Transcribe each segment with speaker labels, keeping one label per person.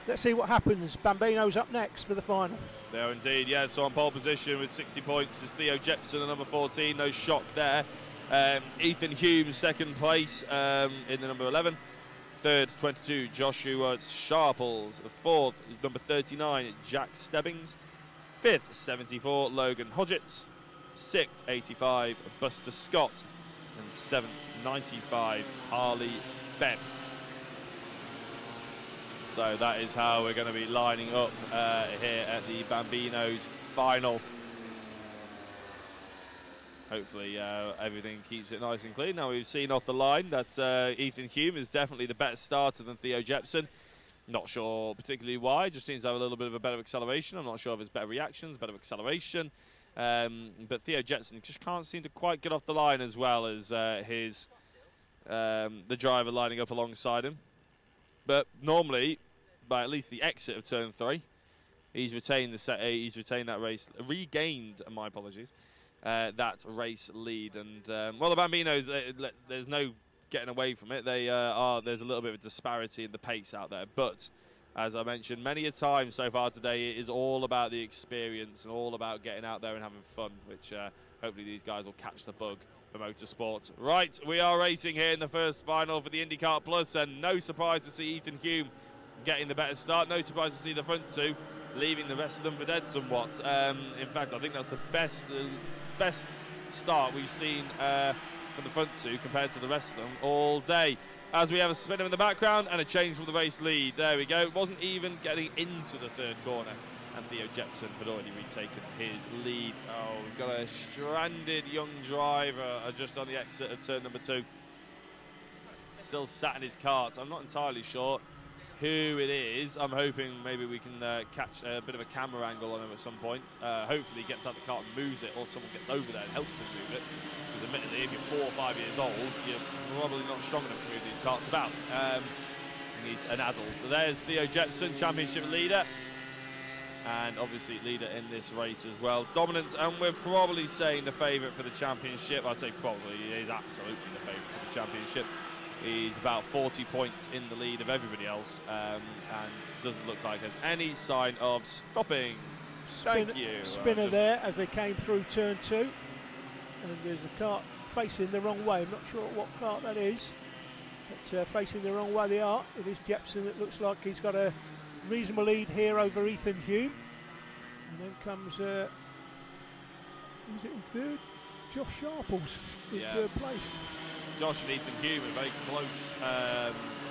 Speaker 1: let's see what happens. Bambino's up next for the final.
Speaker 2: They are indeed, yeah. So on pole position with 60 points is Theo Jepson, the number 14. No shock there. Ethan Hume, second place in the number 11. Third, 22, Joshua Sharples. Fourth, number 39, Jack Stebbings. Fifth, 74, Logan Hodgetts. Sixth, 85, Buster Scott. And seventh, 95, Harley Benn. So that is how we're going to be lining up here at the Bambinos final. Hopefully everything keeps it nice and clean. Now we've seen off the line that Ethan Hume is definitely the better starter than Theo Jepson. Not sure particularly why, just seems to have a little bit of a better acceleration. I'm not sure if it's better reactions, better acceleration. But Theo Jepson just can't seem to quite get off the line as well as the driver lining up alongside him. But normally, by at least the exit of turn 3, he's retained that race, regained, my apologies, that race lead. And well, the Bambinos, there's no getting away from it. There's a little bit of a disparity in the pace out there. But as I mentioned many a time so far today, it is all about the experience and all about getting out there and having fun, which hopefully these guys will catch the bug for motorsport. Right, we are racing here in the first final for the Indikart Plus, and no surprise to see Ethan Hume getting the better start. No surprise to see the front two leaving the rest of them for dead somewhat. In fact, I think that's the best start we've seen from the front two compared to the rest of them all day. As we have a spinner in the background and a change from the race lead. There we go. It wasn't even getting into the third corner, and Theo Jepson had already retaken his lead. Oh, we've got a stranded young driver just on the exit of turn number 2. Still sat in his cart. I'm not entirely sure who it is. I'm hoping maybe we can catch a bit of a camera angle on him at some point. Hopefully he gets out the cart and moves it, or someone gets over there and helps him move it. Because admittedly, if you're 4 or 5 years old, you're probably not strong enough to move these carts about. He needs an adult. So there's Theo Jepson, championship leader. And obviously leader in this race as well. Dominance, and we're probably saying the favourite for the championship. I say probably, he is absolutely the favourite for the championship. He's about 40 points in the lead of everybody else, and doesn't look like there's any sign of stopping. Thank you.
Speaker 1: Spinner there as they came through turn 2. And there's a cart facing the wrong way. I'm not sure what cart that is. But facing the wrong way they are. It is Jepson. It looks like he's got a reasonable lead here over Ethan Hume. And then comes, who's it in third? Josh Sharples in third place.
Speaker 2: Josh and Ethan Hume are very close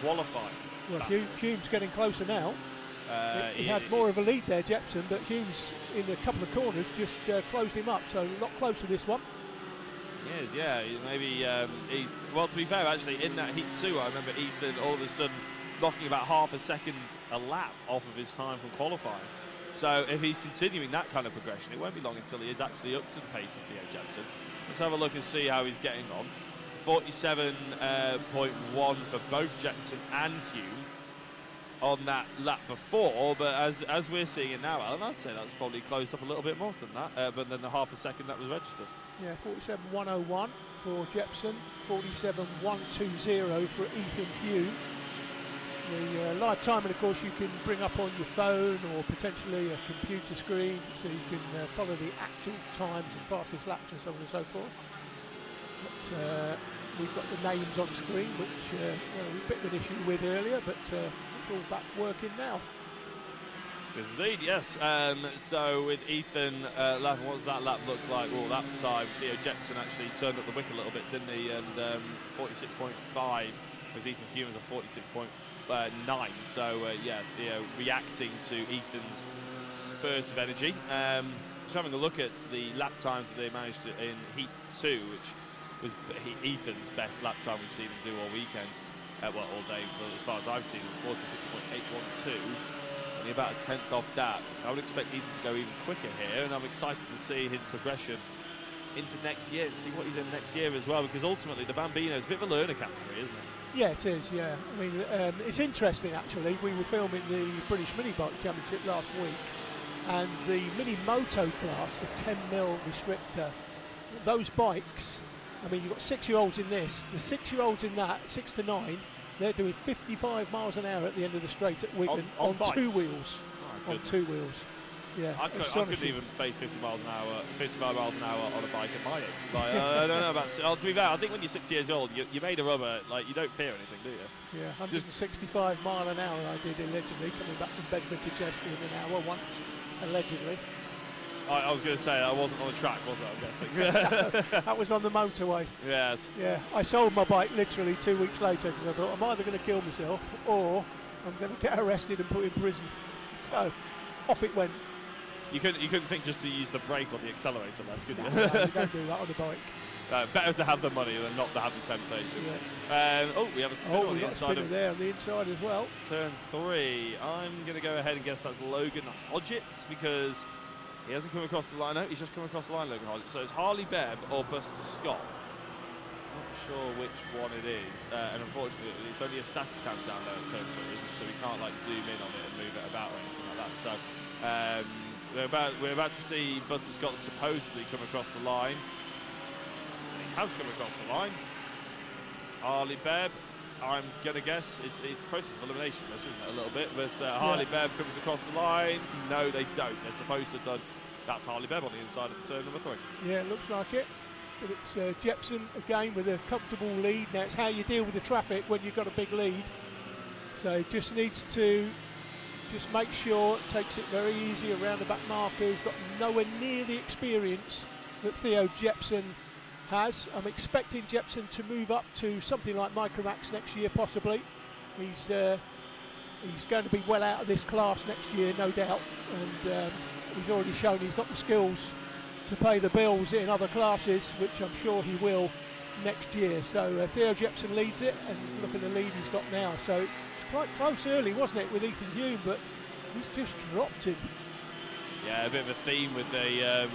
Speaker 2: qualifying.
Speaker 1: Well, Hume's getting closer now. He had more of a lead there, Jepson, but Hume's in a couple of corners just closed him up, so a lot closer this one.
Speaker 2: He is, yeah. Maybe, well, to be fair, actually, in that heat 2, I remember Ethan all of a sudden knocking about half a second a lap off of his time from qualifying. So if he's continuing that kind of progression, it won't be long until he is actually up to the pace of Theo Jepson. Let's have a look and see how he's getting on. 47.1 for both Jepson and Hume on that lap before, but as we're seeing it now, Alan, I'd say that's probably closed up a little bit more than that, but then the half a second that was registered.
Speaker 1: Yeah, 47.101 for Jepson, 47.120 for Ethan Hume. The live timing, of course, you can bring up on your phone or potentially a computer screen, so you can follow the actual times and fastest laps and so on and so forth. But, we've got the names on screen, which we had a bit of an issue with earlier, but it's all back working now.
Speaker 2: Indeed, yes. So with Ethan, what does that lap look like? Well, that time Theo Jepson actually turned up the wick a little bit, didn't he? And 46.5 was Ethan Hume's at 46.9. So yeah, Theo reacting to Ethan's spurt of energy. Just having a look at the lap times that they managed to in Heat 2, which was Ethan's best lap time we've seen him do all weekend. Well, all day, as far as I've seen, it's 46.812. Only about a tenth off that. I would expect Ethan to go even quicker here, and I'm excited to see his progression into next year, to see what he's in next year as well, because ultimately the Bambino is a bit of a learner category, isn't it?
Speaker 1: Yeah, it is, yeah. I mean, it's interesting, actually. We were filming the British Mini Bikes Championship last week, and the Mini Moto class, the 10mm restrictor, those bikes, I mean, you've got 6-year-olds in this. The 6-year-olds in that, 6 to 9, They're doing 55 miles an hour at the end of the straight at Wigan
Speaker 2: On
Speaker 1: on two
Speaker 2: bikes?
Speaker 1: wheels.
Speaker 2: Oh,
Speaker 1: On two wheels. Yeah,
Speaker 2: I couldn't even face 55 miles an hour on a bike at my age. Like, I don't know about. To be fair, I think when you're 6 years old, you made a rubber. Like, you don't fear anything, do you?
Speaker 1: Yeah, 165 mile an hour I did allegedly coming back from Bedford to Chester in an hour once, allegedly.
Speaker 2: I was going to say that wasn't on the track, was it? I'm guessing.
Speaker 1: That was on the motorway.
Speaker 2: Yes.
Speaker 1: Yeah, I sold my bike literally 2 weeks later because I thought I'm either going to kill myself or I'm going to get arrested and put in prison. So off it went.
Speaker 2: You couldn't think just to use the brake or the accelerator less, could you?
Speaker 1: No, you don't do that on a bike.
Speaker 2: Better to have the money than not to have the temptation.
Speaker 1: Yeah.
Speaker 2: We have a spinner on the inside of
Speaker 1: there on the inside as well.
Speaker 2: turn 3. I'm going to go ahead and guess that's Logan Hodgetts because he hasn't come across the line. No, he's just come across the line, Logan Hodgetts. So it's Harley Bebb or Buster Scott. Not sure which one it is, and unfortunately it's only a static tamp down there at turn 3, so we can't like zoom in on it and move it about or anything like that. So we're about to see Buster Scott supposedly come across the line. And he has come across the line. Harley Bebb, I'm gonna guess it's process of elimination, this isn't it, a little bit, but Harley Bebb comes across the line. No, they don't. They're supposed to have done. That's Harley Bebb on the inside of turn number 3.
Speaker 1: Yeah, it looks like it. But it's Jepson again with a comfortable lead. Now it's how you deal with the traffic when you've got a big lead. So just needs to just make sure it takes it very easy around the back marker. He's got nowhere near the experience that Theo Jepson has. I'm expecting Jepson to move up to something like Micromax next year, possibly. He's going to be well out of this class next year, no doubt. And he's already shown he's got the skills to pay the bills in other classes, which I'm sure he will next year. So Theo Jepson leads it, and look at the lead he's got now. So it's quite close early, wasn't it, with Ethan Hume, but he's just dropped him.
Speaker 2: Yeah, a bit of a theme with the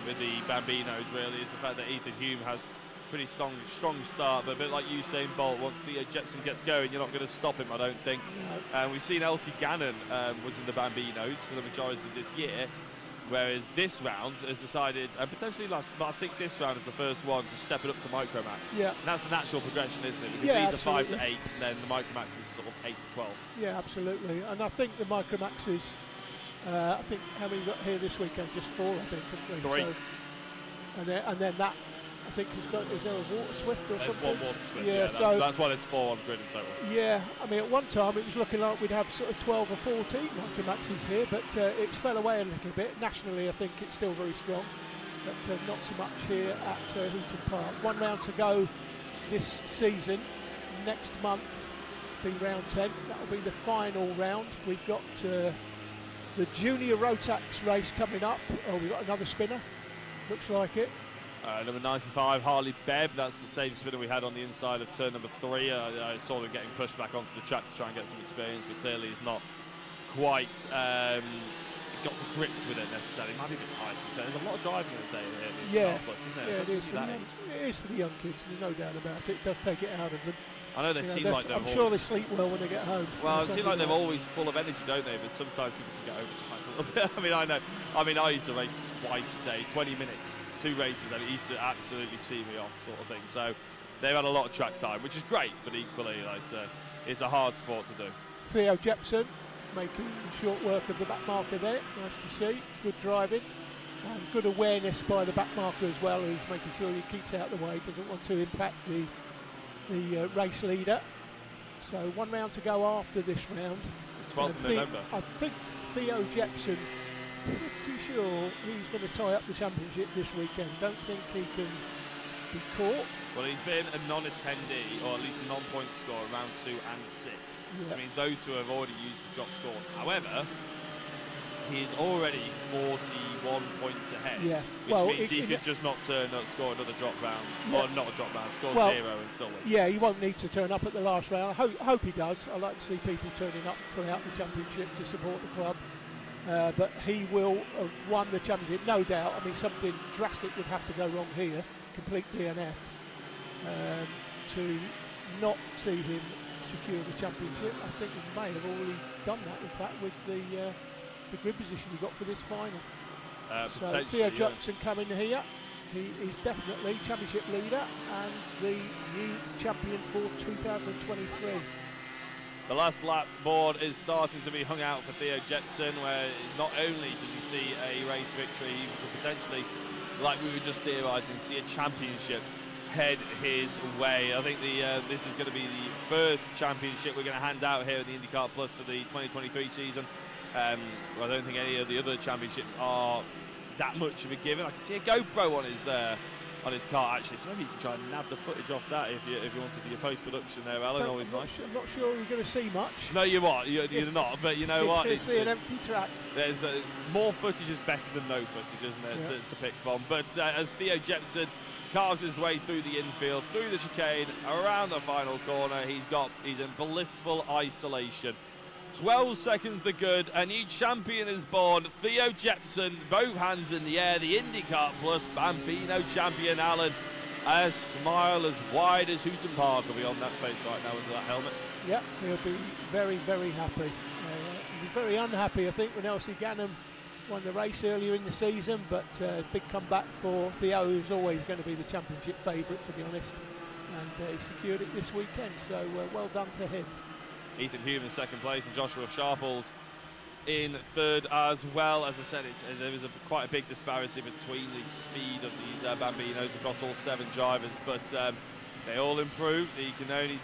Speaker 2: Bambinos really is the fact that Ethan Hume has pretty strong start, but a bit like Usain Bolt, once Theo Jepson gets going, you're not going to stop him, I don't think.
Speaker 1: No.
Speaker 2: We've seen Elsie Gannon was in the Bambinos for the majority of this year, whereas this round has decided, and potentially last, but I think this round is the first one to step it up to Micromax.
Speaker 1: Yeah.
Speaker 2: And that's a natural progression, isn't it? Because
Speaker 1: Yeah,
Speaker 2: these are 5 to
Speaker 1: absolutely.
Speaker 2: 8, and then the Micromax is sort of 8 to 12.
Speaker 1: Yeah, absolutely. And I think the Micromaxes, I think how many we got here this weekend? Just 4, I think, haven't we?
Speaker 2: 3.
Speaker 1: So, and then that, I think is there a Water Swift or
Speaker 2: There's
Speaker 1: something?
Speaker 2: one more to swim.
Speaker 1: Yeah,
Speaker 2: Yeah, that's why it's 4 on grid in total.
Speaker 1: Yeah, I mean at one time it was looking like we'd have sort of 12 or 14 Micromaxes here, but it's fell away a little bit. Nationally I think it's still very strong, but not so much here at Hooton Park. 1 round to go this season. Next month be round 10. That'll be the final round. We've got the Junior Rotax race coming up. Oh, we've got another spinner. Looks like it.
Speaker 2: Number 95, Harley Bebb. That's the same spinner we had on the inside of turn number 3. I saw them getting pushed back onto the track to try and get some experience, but clearly he's not quite got to grips with it necessarily. It might be a bit tight. There's a lot of driving in the day here.
Speaker 1: Yeah,
Speaker 2: Bus, isn't there?
Speaker 1: yeah,
Speaker 2: Especially
Speaker 1: it is for the young kids. There's no doubt about it. It does take it out of them.
Speaker 2: I know they seem like they're
Speaker 1: I'm sure they sleep well when they get home.
Speaker 2: Well, it seems like they're always full of energy, don't they? But sometimes people can get overtime a little bit. I mean, I know. I mean, I used to race twice a day, 20 minutes, 2 races, and it used to absolutely see me off, sort of thing. So they've had a lot of track time, which is great, but equally, like, it's a hard sport to do.
Speaker 1: Theo Jepson making short work of the back marker there. Nice to see. Good driving. And good awareness by the back marker as well, who's making sure he keeps out of the way, doesn't want to impact the race leader. So 1 round to go after this round.
Speaker 2: 12th of November.
Speaker 1: I think Theo Jepson, pretty sure he's going to tie up the championship this weekend. Don't think he can be caught.
Speaker 2: Well, he's been a non-attendee, or at least a non-point scorer, round 2 and 6, which means those 2 have already used the drop scores. However, he is already 41 points ahead, which means he could just not turn up, score another drop round, or not a drop round, score 0 and still win.
Speaker 1: Yeah, he won't need to turn up at the last round. I hope he does. I like to see people turning up throughout the championship to support the club. But he will have won the championship, no doubt. I mean, something drastic would have to go wrong here, complete DNF, to not see him secure the championship. I think he may have already done that, in fact, with the grid position he got for this final. So Theo Jepson coming here. He is definitely championship leader and the new champion for 2023.
Speaker 2: The last lap board is starting to be hung out for Theo Jepson, where not only does he see a race victory, he could potentially, like we were just theorising, see a championship head his way. I think this is going to be the first championship we're going to hand out here at the IndyCar Plus for the 2023 season. I don't think any of the other championships are that much of a given. I can see a GoPro on his car actually, so maybe you can try and nab the footage off that if you wanted for your post-production there, Alan. Always nice.
Speaker 1: I'm not sure we're going to see much.
Speaker 2: No, you are. You're not. But you know what?
Speaker 1: It's see an empty track.
Speaker 2: There's more footage is better than no footage, isn't it?
Speaker 1: Yeah.
Speaker 2: To pick from. But as Theo Jepson carves his way through the infield, through the chicane, around the final corner, he's in blissful isolation. 12 seconds the good, a new champion is born. Theo Jepson, both hands in the air, the IndyCar Plus Bambino champion. Alan, a smile as wide as Hooton Park will be on that face right now under that helmet.
Speaker 1: Yeah, he'll be very, very happy. He'll be very unhappy, I think, when Elsie Gannon won the race earlier in the season, but big comeback for Theo, who's always going to be the championship favourite, to be honest. And he secured it this weekend, so well done to him.
Speaker 2: Ethan Hume in second place and Joshua Sharples in third as well. As I said, there is quite a big disparity between the speed of these Bambinos across all 7 drivers, but they all improve. You're only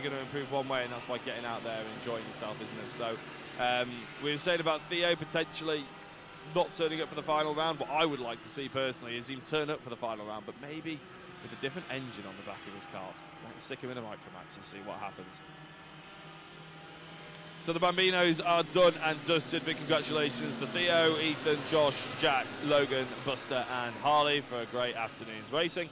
Speaker 2: going to improve one way, and that's by getting out there and enjoying yourself, isn't it? So we were saying about Theo potentially not turning up for the final round. What I would like to see personally is him turn up for the final round, but maybe with a different engine on the back of his kart. Let's stick him in a Micromax and see what happens. So the Bambinos are done and dusted. Big congratulations to Theo, Ethan, Josh, Jack, Logan, Buster and Harley for a great afternoon's racing.